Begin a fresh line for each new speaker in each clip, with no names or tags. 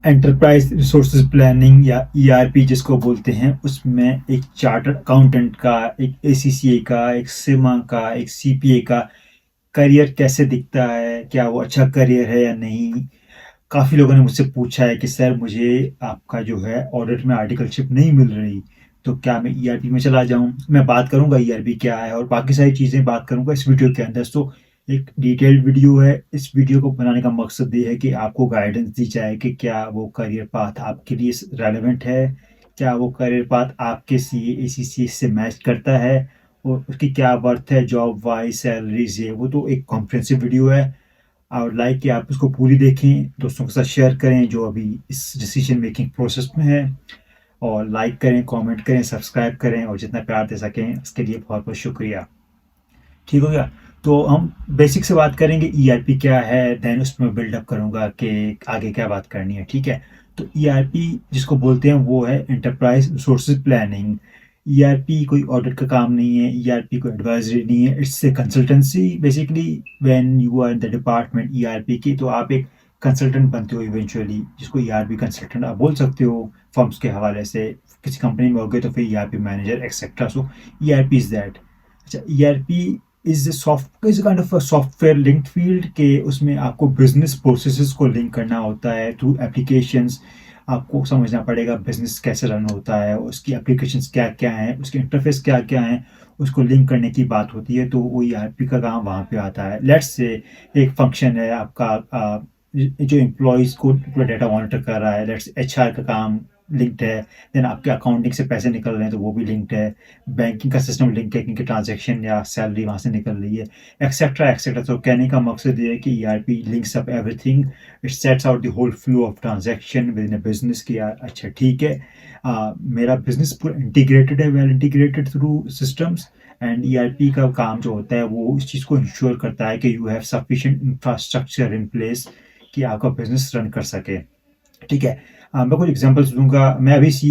Enterprise resources planning या ERP जिसको बोलते हैं, उसमें एक चार्टर्ड अकाउंटेंट का, एक एसीसीए का, एक सिमा का, एक सीपीए का करियर कैसे दिखता है, क्या वो अच्छा करियर है या नहीं। काफ़ी लोगों ने मुझसे पूछा है कि सर मुझे आपका जो है ऑडिट में आर्टिकलशिप नहीं मिल रही, तो क्या मैं ईआरपी में चला जाऊं। मैं बात करूंगा ईआरपी क्या है और बाकी सारी चीज़ें बात करूंगा इस वीडियो के अंदर। तो एक डिटेल्ड वीडियो है। इस वीडियो को बनाने का मकसद ये है कि आपको गाइडेंस दी जाए कि क्या वो करियर पाथ आपके लिए रेलेवेंट है, क्या वो करियर पाथ आपके सी ए सी सी से मैच करता है, और उसकी क्या वर्थ है जॉब वाइज, सैलरीज है। वो तो एक कॉम्प्रिहेंसिव वीडियो है। आई वुड लाइक कि आप उसको पूरी देखें, दोस्तों के साथ शेयर करें जो अभी इस डिसीजन मेकिंग प्रोसेस में है, और लाइक करें, कमेंट करें, सब्सक्राइब करें, और जितना प्यार दे सकें उसके लिए बहुत बहुत शुक्रिया। ठीक हो गया। तो हम बेसिक से बात करेंगे ईआरपी क्या है, देन उसमें बिल्डअप करूंगा कि आगे क्या बात करनी है। ठीक है। तो ईआरपी जिसको बोलते हैं वो है एंटरप्राइज रिसोर्सेज प्लानिंग। ईआरपी कोई ऑडिट का काम नहीं है, ईआरपी कोई एडवाइजरी नहीं है, it's a consultancy. Basically when you are in the department ERP की, तो आप एक कंसल्टेंट बनते हो इवेंचुअली, जिसको ईआरपी कंसल्टेंट आप बोल सकते हो फर्म्स के हवाले से। किसी कंपनी में हो गए तो फिर ERP manager etcetera. So ERP is that. अच्छा, ERP is kind of software linked field के, उसमें आपको बिजनेस प्रोसेसेस को लिंक करना होता है थ्रू एप्लीकेशंस। आपको समझना पड़ेगा बिजनेस कैसे रन होता है, उसकी एप्लीकेशंस क्या क्या हैं, उसके इंटरफेस क्या क्या हैं, उसको लिंक करने की बात होती है। तो वो ईआरपी का काम वहाँ पे आता है। लेट्स से एक फंक्शन है आपका, जो एम्प्लॉयज को पूरा डाटा मॉनिटर कर रहा है, लेट्स एचआर का काम लिंक्ड है। देन आपके अकाउंटिंग से पैसे निकल रहे हैं तो वो भी लिंक्ड है। बैंकिंग का सिस्टम लिंक है क्योंकि ट्रांजैक्शन या सैलरी वहाँ से निकल रही है, एक्सेट्रा एक्सेट्रा। तो कहने का मकसद ये है कि ERP links up everything. It sets out the whole flow of transaction within a business की। यार अच्छा ठीक है, मेरा बिजनेस पूरा इंटीग्रेटेड है, well integrated through systems. And ERP का काम जो होता है वो इस चीज़ को इंश्योर करता है कि you have sufficient infrastructure in place कि आपका बिजनेस रन कर सके। ठीक है। मैं कुछ एग्जांपल्स दूंगा। मैं अभी सी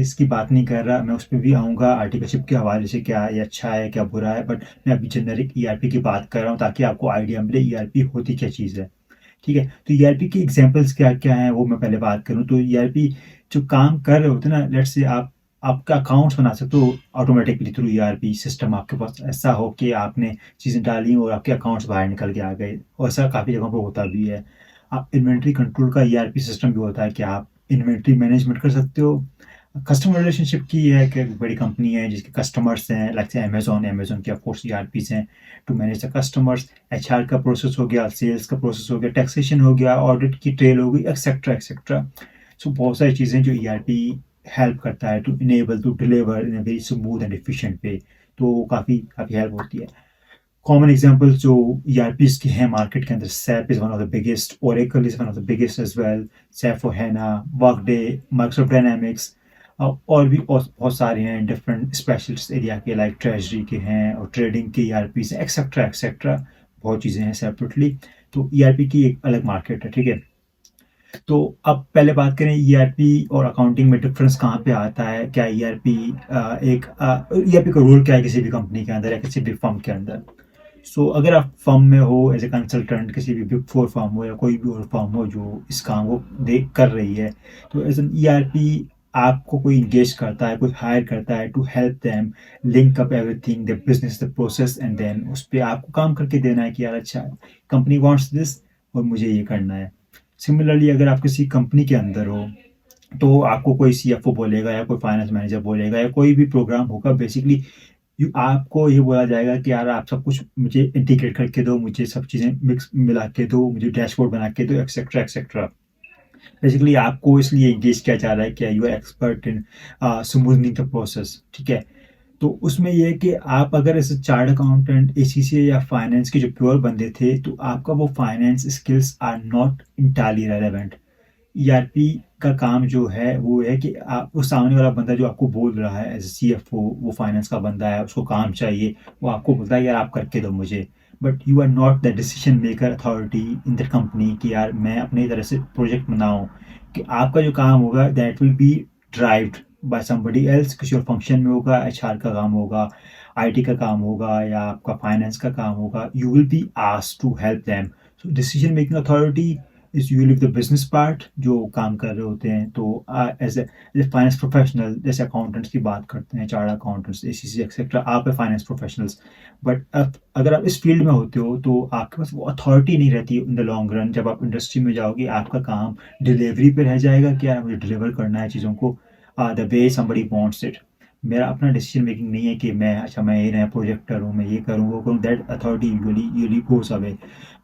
इसकी बात नहीं कर रहा, मैं उस पर भी आऊँगा आर्टिकलशिप के हवाले से, क्या ये अच्छा है क्या बुरा है। बट मैं अभी जेनरिक ईआरपी की बात कर रहा हूँ ताकि आपको आइडिया मिले ईआरपी होती क्या चीज़ है। ठीक है। तो ईआरपी की एग्जांपल्स क्या क्या हैं वो मैं पहले बात करूँ। तो ईआरपी जो काम कर रहे होते हैं ना, लेट्स से आप आपका अकाउंट्स बना सकते हो ऑटोमेटिकली थ्रू ईआरपी सिस्टम। आपके पास ऐसा हो कि आपने चीज़ें डाली और आपके अकाउंट्स बाहर निकल के आ गए, और ऐसा काफ़ी जगहों पर होता भी है। आप इन्वेंट्री कंट्रोल का ईआरपी सिस्टम भी होता है कि आप इन्वेंट्री मैनेजमेंट कर सकते हो। कस्टमर रिलेशनशिप की है कि बड़ी कंपनी है जिसके कस्टमर्स हैं, लाइक से अमेजोन, अमेजोन के ऑफकोर्स ईआरपीस हैं to manage the customers. HR का प्रोसेस हो गया, सेल्स का प्रोसेस हो गया, टैक्सेशन हो गया, ऑडिट की ट्रेल हो गई, एक्सेट्रा एक्सेट्रा। सो बहुत सारी चीज़ें जो ईआरपी हेल्प करता है to enable to deliver in a very smooth and efficient way. तो काफ़ी काफ़ी हेल्प होती है। कॉमन एग्जांपल्स जो ईआरपीस के हैं मार्केट के अंदर, SAP is one of the biggest, Oracle is one of the biggest as well, SAP for HANA, Workday, Microsoft Dynamics. और भी बहुत सारे हैं डिफरेंट स्पेशलिस्ट एरिया के, लाइक ट्रेजरी के हैं और ट्रेडिंग के ईआरपीस एक्सेट्रा एक्सेट्रा। बहुत चीज़ें हैं सेपरेटली। तो ईआरपी की एक अलग मार्केट है। ठीक है। तो अब पहले बात करें ईआरपी और अकाउंटिंग में डिफरेंस कहाँ पे आता है, क्या ईआरपी एक ईआरपी का रोल क्या है किसी भी कंपनी के अंदर या किसी भी फर्म के अंदर। सो अगर आप फर्म में हो एज ए कंसल्टेंट, किसी भी बिग फोर फर्म हो या कोई भी और फर्म हो जो इस काम को देख कर रही है, तो एज एन ईआरपी आपको कोई इंगेज करता है, कोई हायर करता है to help them link up everything the business the process, and then उस पर आपको काम करके देना है कि यार अच्छा कंपनी वांट्स दिस और मुझे ये करना है। सिमिलरली अगर आप किसी कंपनी के अंदर हो, तो आपको कोई सीएफओ बोलेगा या कोई फाइनेंस मैनेजर बोलेगा या कोई भी प्रोग्राम होगा, बेसिकली आपको ये बोला जाएगा कि यार आप सब कुछ मुझे इंटीग्रेट करके दो, मुझे सब चीज़ें मिक्स मिला के दो, मुझे डैशबोर्ड बना के दो, एक्सेट्रा एक्सेट्रा। बेसिकली आपको इसलिए एंगेज किया जा रहा है कि you are expert in smoothening the process. ठीक है। तो उसमें ये है कि आप अगर एज चार्ट अकाउंटेंट एसीसी या फाइनेंस के जो प्योर बंदे थे, तो आपका वो finance skills are not entirely relevant. ERP का काम जो है वो है कि आप वो सामने वाला बंदा जो आपको बोल रहा है एज सीएफओ, वो फाइनेंस का बंदा है, उसको काम चाहिए, वो आपको बोलता है यार आप करके दो मुझे। But you are not the decision maker authority in the company कि यार मैं अपनी तरह से प्रोजेक्ट बनाऊँ। कि आपका जो काम होगा that will be derived by somebody else, किसी और फंक्शन में होगा, एचआर का काम होगा, आईटी का काम होगा, या आपका फाइनेंस का काम होगा। You will be asked to help them. So decision making authority is you live the business part जो काम कर रहे होते हैं। तो एज ए फाइनेंस प्रोफेशनल, जैसे अकाउंटेंट्स की बात करते हैं, चार्ट अकाउंटेंट्स, एसीसी एक्सेट्रा, आप है फाइनेंस प्रोफेशनल्स। बट अब अगर आप इस फील्ड में होते हो तो आपके पास वो अथॉरिटी नहीं रहती इन द लॉन्ग रन। जब आप इंडस्ट्री में जाओगे आपका काम डिलीवरी पे रह जाएगा, क्या मुझे डिलीवर करना है चीज़ों को the way somebody wants it. मेरा अपना डिसीजन मेकिंग नहीं है कि मैं, अच्छा मैं ये नया प्रोजेक्टर हूँ, मैं ये करूँ वो करूँ। That authority usually goes away.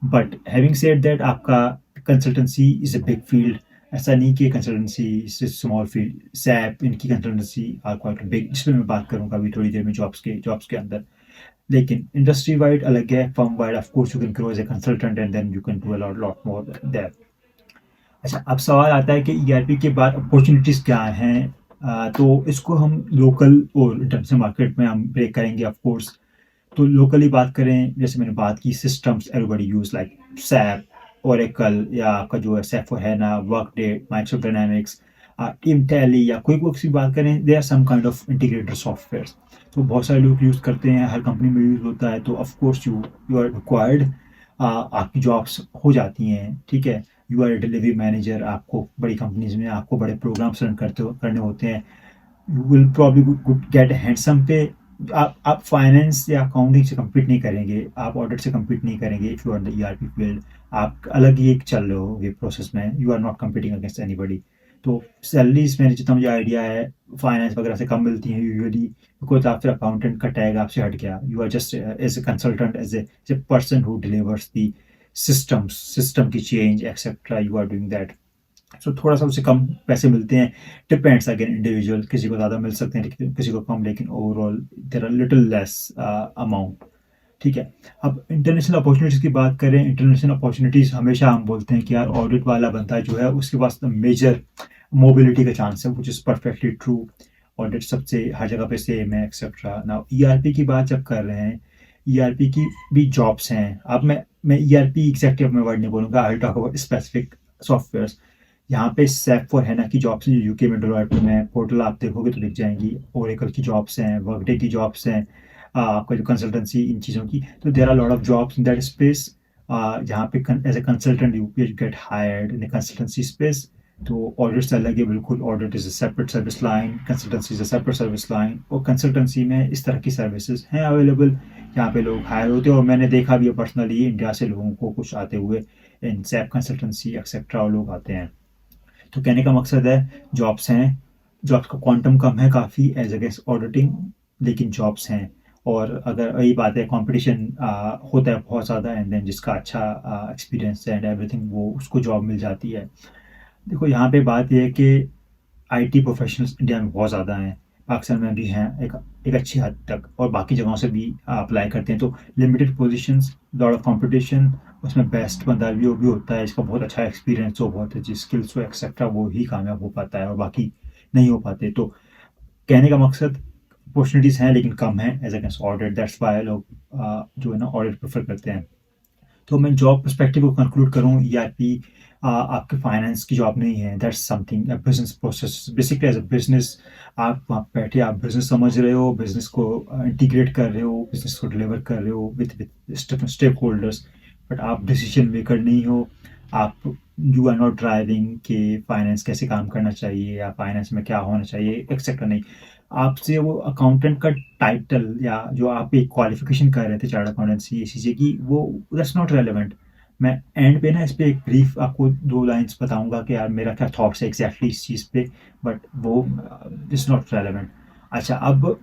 But having said that, आपका consultancy is a big field. ऐसा नहीं कि consultancy is small field. SAP, इनकी कंसल्टेंसी आर क्वाइट बिग, जिस पर मैं बात करूँगा अभी थोड़ी देर में जॉब्स के अंदर। लेकिन इंडस्ट्री वाइड अलग है, firm wide of course you can grow as a consultant and then you can do a lot more there. अच्छा, अब सवाल आता है कि ईआरपी के बाद अपॉर्चुनिटीज़ क्या हैं। तो इसको हम लोकल और इंटरनेशनल मार्केट में हम ब्रेक करेंगे ऑफ कोर्स। तो लोकली बात करें, जैसे मैंने बात की systems everybody use like SAP, Oracle, या आपका जो है सैफो है ना, Workday, Microsoft Dynamics, team Tally, या कोई सी बात करें, they are some kind of integrated software. तो बहुत सारे लोग यूज़ करते हैं, हर कंपनी में यूज़ होता है। तो of course you are required, आपकी जॉब्स हो जाती हैं, ठीक है। यू आर डिलीवरी मैनेजर, आपको बड़ी कंपनीज में आपको बड़े प्रोग्राम्स रन करने होते हैं। You will probably get handsome pay. आप फाइनेंस या अकाउंटिंग से कम्पीट नहीं करेंगे, आप ऑडिट से कम्पीट नहीं करेंगे। If you are the ERP field, आप अलग ही एक चल रहे हो ये प्रोसेस में, you are not competing against anybody. तो सैलरीज में जितना मुझे आइडिया है फाइनेंस वगैरह से कम मिलती हैं यूजुअली, बिकॉज आप फिर अकाउंटेंट का टैग आपसे हट गया। You are just as a consultant, as a person who delivers the system की change etcetera, you are doing that. So थोड़ा सा उससे कम पैसे मिलते हैं। डिपेंड्स अगेन इंडिविजुअल, किसी को ज़्यादा मिल सकते हैं, किसी को कम, लेकिन overall there are little less amount, ठीक है। अब इंटरनेशनल अपॉर्चुनिटीज़ की बात करें, इंटरनेशनल अपॉर्चुनिटीज़ हमेशा हम बोलते हैं कि यार ऑडिट वाला बंदा जो है उसके पास मेजर मोबिलिटी का चांस है, which is perfectly true. Audit सबसे हर जगह पे सेम है एक्सेट्रा। ना ईआरपी की बात जब कर रहे हैं, ईआरपी की भी जॉब्स हैं। अब मैं ईआरपी एग्जैक्टली अपने वर्ड नहीं बोलूँगा, I talk about specific software. यहाँ पे सैप फॉर है ना की जॉब्स हैं, यूके में डेलोइट में, पोर्टल आप देखोगे तो दिख जाएंगी। ओरेकल की जॉब्स हैं, वर्कडे की जॉब्स हैं, आपका जो कंसल्टेंसी इन चीज़ों की। तो there are lot of jobs in that space. जहाँ पे as a consultant you get hired in consultancy space. तो ऑडिट से अलग है बिल्कुल, audit is a separate service line, consultancy is a separate service line. और कंसल्टेंसी में इस तरह की सर्विसेज हैं अवेलेबल, यहाँ पे लोग हायर होते हैं। और मैंने देखा भी है पर्सनली, इंडिया से लोगों को कुछ आते हुए इन सैप कंसल्टेंसी एक्सेट्रा लोग आते हैं। तो कहने का मकसद है जॉब्स हैं, जॉब्स का क्वांटम कम है काफ़ी एज अगेंस्ट ऑडिटिंग, लेकिन जॉब्स हैं। और अगर वही बात है, कंपटीशन होता है बहुत ज़्यादा, एंड देन जिसका अच्छा एक्सपीरियंस है एंड एवरीथिंग, वो उसको जॉब मिल जाती है। देखो यहाँ पे बात यह है कि आईटी प्रोफेशनल्स इंडिया में बहुत ज़्यादा हैं, पाकिस्तान में भी हैं एक अच्छी हद तक, और बाकी जगहों से भी अप्लाई करते हैं। तो limited positions, lot of competition, उसमें बेस्ट बंदा भी वो भी होता है, इसका बहुत अच्छा एक्सपीरियंस हो, बहुत अच्छी स्किल्स हो एक्सेट्रा, वो ही कामयाब हो पाता है और बाकी नहीं हो पाते। तो कहने का मकसद, अपॉर्चुनिटीज़ हैं लेकिन कम है as against audit. That's why लोग जो है ना ऑडिट प्रेफर करते हैं। तो मैं जॉब पर्सपेक्टिव को कंक्लूड करूँ, ईआरपी आपके फाइनेंस की जॉब नहीं है, that's something business process. Basically as a business आप वहाँ बैठे आप बिजनेस समझ रहे हो, बिजनेस को इंटीग्रेट कर रहे हो, बिजनेस को डिलीवर कर रहे हो विथ स्टेक होल्डर्स। बट आप डिसीजन मेकर नहीं हो। आप यू आर नॉट ड्राइविंग कि फाइनेंस कैसे काम करना चाहिए या फाइनेंस में क्या होना चाहिए एक्सेट्रा, नहीं। आपसे वो अकाउंटेंट का टाइटल या जो आप एक क्वालिफिकेशन कर रहे थे चार्ट अकाउंटेंसी एसीसी की, वो दैट्स नॉट रेलेवेंट। मैं एंड पे ना इस पे एक ब्रीफ आपको 2 लाइन्स बताऊंगा कि यार मेरा क्या थॉट्स है एग्जैक्टली इस चीज़ पे, बट वो इट्स नॉट रेलेवेंट। अच्छा, अब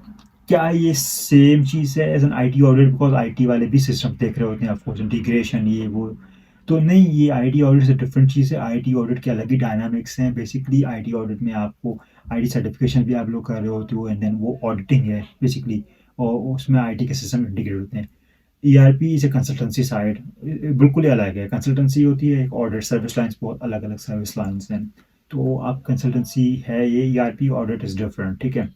क्या ये सेम चीज़ है as an IT audit, because IT वाले भी सिस्टम देख रहे होते हैं ऑफकोर्स, इंटीग्रेशन ये वो। तो नहीं, ये आईटी ऑडिट से डिफरेंट चीज़ है। आईटी ऑडिट के अलग ही डायनामिक्स हैं। बेसिकली आईटी ऑडिट में आपको आईटी सर्टिफिकेशन भी आप लोग कर रहे होते हो, एंड देन वो ऑडिटिंग है बेसिकली, और उसमें आईटी के सिस्टम इंटीग्रेट होते हैं। ERP is a consultancy side, बिल्कुल ही अलग है। कंसल्टेंसी होती है एक, ऑडिट सर्विस लाइन्स बहुत अलग अलग सर्विस लाइन्स हैं। तो आप कंसल्टेंसी है ये, ईआरपी ऑडिट इज़ डिफरेंट, ठीक है।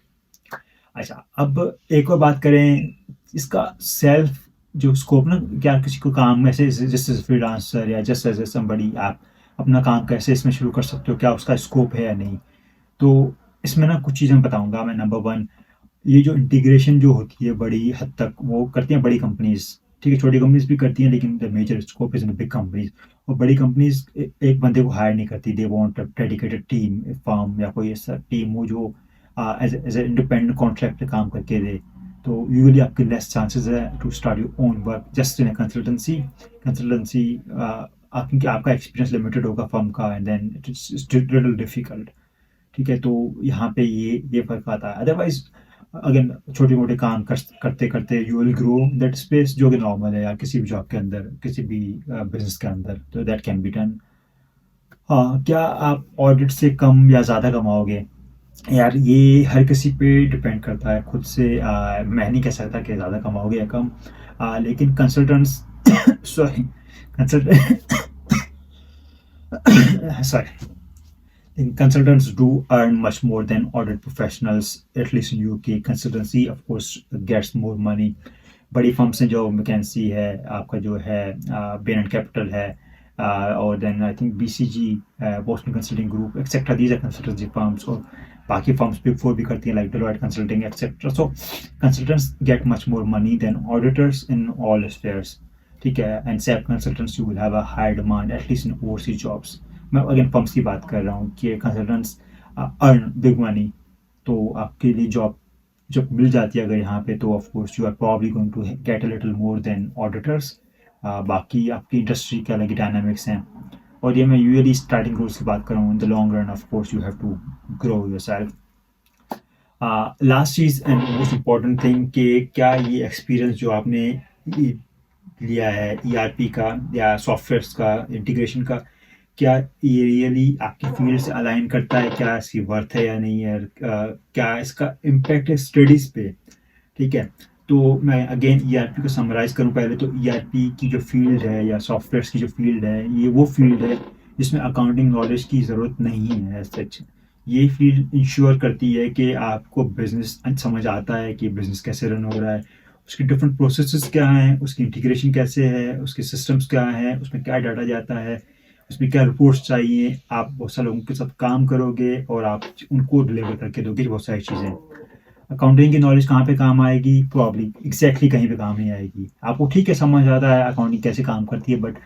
अच्छा, अब एक और बात करें इसका सेल्फ जो स्कोप ना, क्या किसी को काम ऐसे जैसे फ्रीलांसर या जस्ट एज ए समबडी आप अपना काम कैसे इसमें शुरू कर सकते हो, क्या उसका स्कोप है या नहीं। तो इसमें ना कुछ चीज़ें बताऊंगा मैं। नंबर 1, ये जो इंटीग्रेशन जो होती है बड़ी हद तक वो करती हैं बड़ी कंपनीज, ठीक है, छोटी कंपनीज भी करती हैं लेकिन the major scope is in big companies. और बड़ी कंपनीज एक बंदे को हायर नहीं करती, they want a dedicated team, firm या कोई ऐसा टीम हो जो एज ए इंडिपेंडेंट कॉन्ट्रैक्ट पे काम करके दे। तो यूजुअली आपके लेस चांसेस है to start your own work just in consultancy. क्योंकि आपका एक्सपीरियंस लिमिटेड होगा फर्म का, and then it's little difficult. ठीक है, तो यहाँ पे ये फ़र्क आता है। अदरवाइज़ अगेन छोटे-मोटे काम करते करते you will grow that space, जो कि नॉर्मल है यार किसी भी जॉब के अंदर, किसी भी बिजनेस के अंदर, तो दैट कैन बी डन। हाँ, क्या आप ऑडिट से कम या ज़्यादा कमाओगे? यार ये हर किसी पे डिपेंड करता है खुद से। मैं नहीं कह सकता कि ज़्यादा कमाओगे या कम। लेकिन consultants sorry consultant sorry consultants do earn much more than audit professionals, at least in UK. Consultancy of course gets more money. बड़ी फर्म्स हैं जो मैकेंसी है, आपका जो है बेन एंड कैपिटल है, और then I think BCG, Boston consulting group etcetera, these are consultancy firms. और बाकी फर्म्स बिग फोर भी करती हैं like Deloitte consulting etcetera. So consultants get much more money than auditors in all spheres. ठीक है, and self consultants you will have a high demand at least in overseas jobs. मैं again firms की बात कर रहा हूँ कि कंसल्टेंट्स अर्न बिग मनी, तो आपके लिए जॉब जब मिल जाती है अगर यहाँ पे, तो of course you are probably going to get a little more than auditors. बाकी आपकी इंडस्ट्री के अलग ही डायनामिक्स हैं। और ये मैं यूजुअली स्टार्टिंग रोल्स की बात कर रहा हूँ। In the long run of course you have to grow yourself. Last चीज़ एंड मोस्ट इम्पॉर्टेंट थिंग कि क्या ये एक्सपीरियंस जो आपने लिया है ERP का या सॉफ्टवेयर्स का इंटीग्रेशन का, क्या ये रियली आपकी फील्ड से अलाइन करता है, क्या इसकी वर्थ है या नहीं है, क्या इसका इम्पैक्ट है स्टडीज़ पे। ठीक है, तो मैं अगेन ERP को समराइज़ करूँ पहले, तो ERP की जो फील्ड है या सॉफ्टवेयर्स की जो फील्ड है, ये वो फील्ड है जिसमें अकाउंटिंग नॉलेज की ज़रूरत नहीं है एज सच। ये फील्ड इंश्योर करती है कि आपको बिजनेस समझ आता है कि बिजनेस कैसे रन हो रहा है, उसकी डिफरेंट प्रोसेसेस क्या हैं, उसकी इंटीग्रेशन कैसे है, उसके सिस्टम्स क्या हैं, उसमें क्या डाटा जाता है, उसमें क्या रिपोर्ट्स चाहिए। आप बहुत सारे लोगों के साथ काम करोगे और आप उनको डिलीवर करके दोगे बहुत सारी चीज़ें। अकाउंटिंग की नॉलेज कहाँ पे काम आएगी? प्रॉब्ली एग्जैक्टली कहीं पे काम नहीं आएगी। आपको ठीक है समझ आता है अकाउंटिंग कैसे काम करती है, बट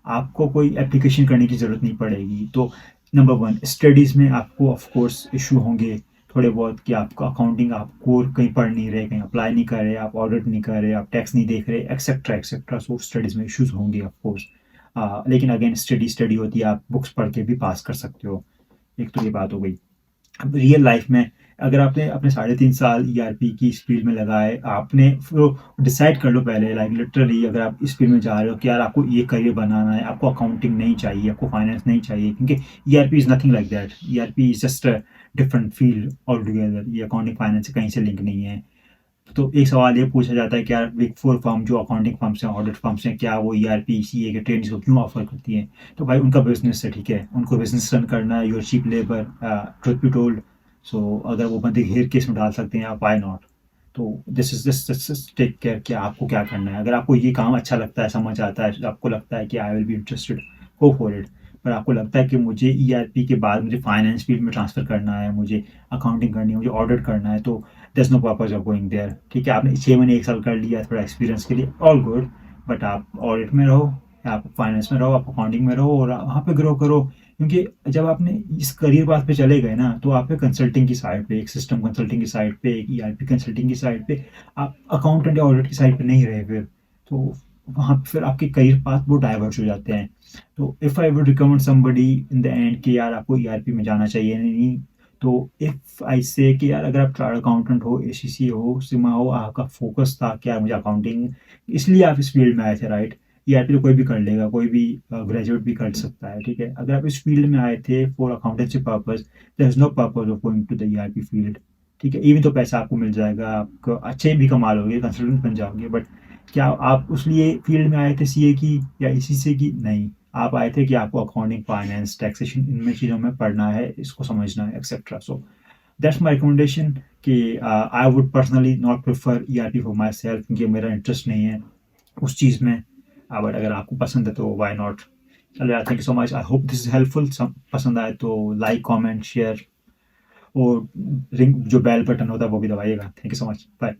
आपको कोई एप्लीकेशन करने की ज़रूरत नहीं पड़ेगी। तो नंबर वन, स्टडीज़ में आपको ऑफ कोर्स इशू होंगे थोड़े बहुत कि आपका अकाउंटिंग आप कोर कहीं पढ़ नहीं रहे, कहीं अप्लाई नहीं कर रहे, आप ऑडिट नहीं कर रहे, आप टैक्स नहीं देख रहे, एक्सेट्रा एक्सेट्रा। सो स्टडीज़ में इश्यूज होंगे ऑफ कोर्स। लेकिन अगेन स्टडी होती है, आप बुक्स पढ़ के भी पास कर सकते हो। एक तो ये बात हो गई। अब रियल लाइफ में अगर आपने अपने 3.5 साल ERP की इस फील्ड में लगाए, आपने फिर डिसाइड कर लो पहले, लाइक लिटरली अगर आप इस फील्ड में जा रहे हो कि यार आपको ये करियर बनाना है, आपको अकाउंटिंग नहीं चाहिए, आपको फाइनेंस नहीं चाहिए, क्योंकि ERP is nothing like that. ERP is just a different field all together. ये अकाउंटिंग फाइनेंस से कहीं से लिंक नहीं है। तो एक सवाल ये पूछा जाता है कि यार बिग फोर फर्म जो अकाउंटिंग फर्म्स हैं, ऑडिट फर्म्स हैं, क्या वो ERP CA के ट्रेनिंग्स को क्यों ऑफर करती हैं? तो भाई उनका बिजनेस है, ठीक है, उनको बिजनेस रन करना है, your cheap labour, truth be told. So अगर वो बंदे हेयर केस में डाल सकते हैं, आप व्हाई नॉट? तो this is just take care कि आपको क्या करना है। अगर आपको ये काम अच्छा लगता है, समझ आता है, आपको लगता है कि I will be interested, go for it. पर आपको लगता है कि मुझे ERP के बाद मुझे फाइनेंस फील्ड में ट्रांसफ़र करना है, मुझे अकाउंटिंग करनी है, मुझे ऑडिट करना है, तो there's no purpose of going there। ठीक है, आपने 6 महीने 1 साल कर लिया थोड़ा एक्सपीरियंस के लिए, ऑल गुड। बट आप ऑडिट में रहो, आप फाइनेंस में रहो, आप अकाउंटिंग में रहो और वहाँ पे ग्रो करो। क्योंकि जब आपने इस करियर पाथ पे चले गए ना, तो आप कंसल्टिंग की साइड पे, एक सिस्टम कंसल्टिंग की साइड पे, एक ERP कंसल्टिंग की साइड पे, आप अकाउंटेंट या ऑडिट की साइड पे नहीं रहे फिर। तो वहाँ पे फिर आपके करियर पाथ वो डाइवर्ट हो जाते हैं। तो if I would recommend somebody in the end कि यार आपको ERP में जाना चाहिए नहीं, तो इफ़ आई से कि यार अगर आप चार्टर्ड अकाउंटेंट हो, ACCA हो, सिमा हो, आपका फोकस था कि यार मुझे अकाउंटिंग, इसलिए आप इस फील्ड में आए थे, राइट? ERP तो कोई भी कर लेगा, कोई भी ग्रेजुएट भी कर सकता है, ठीक है। अगर आप इस फील्ड में आए थे for accountancy purpose, there is no purpose of going to the ERP field. ठीक है, इवन तो पैसा आपको मिल जाएगा, आप अच्छे भी कमा लोगे, कंसल्टेंट बन जाओगे, बट क्या आप उस लिए फील्ड में आए थे CA की या ACCA की? नहीं, आप आए थे कि आपको अकाउंटिंग, फाइनेंस, टैक्सेशन, इनमें चीज़ों में पढ़ना है, इसको समझना है, etcetera. So that's my recommendation कि I would personally not prefer ERP for myself, क्योंकि मेरा इंटरेस्ट नहीं है उस चीज़ में। बट अगर आपको पसंद है तो वाई नॉट। चलो यार, thank you so much, I hope this is helpful. पसंद आए तो लाइक, कॉमेंट, शेयर और रिंग जो बेल बटन होता है वो भी दबाइएगा। Thank you so much, bye.